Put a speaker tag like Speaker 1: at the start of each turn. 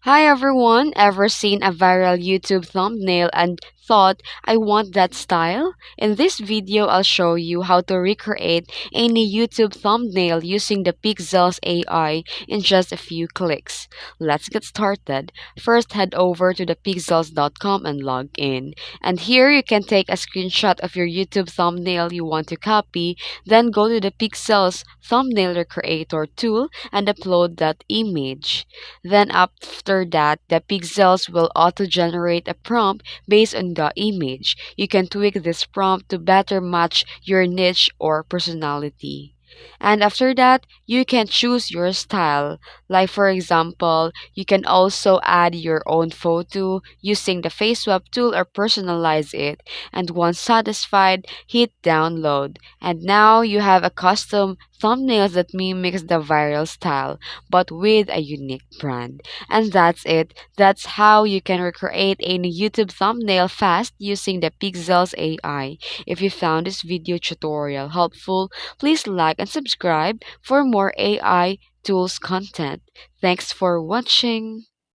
Speaker 1: Hi everyone, ever seen a viral YouTube thumbnail and thought I want that style? In this video, I'll show you how to recreate any YouTube thumbnail using the Pikzels AI in just a few clicks. Let's get started. First, head over to the pixels.com and log in. And here you can take a screenshot of your YouTube thumbnail you want to copy, then go to the Pixels thumbnail creator tool and upload that image. Then after that, the pixels will auto-generate a prompt based on the image. You can tweak this prompt to better match your niche or personality. And after that, you can choose your style. Like for example, you can also add your own photo using the face swap tool or personalize it. And once satisfied, hit download. And now you have a custom thumbnails that mimics the viral style, but with a unique brand. And that's it. That's how you can recreate a YouTube thumbnail fast using the Pixels AI. If you found this video tutorial helpful, please like and subscribe for more AI tools content. Thanks for watching.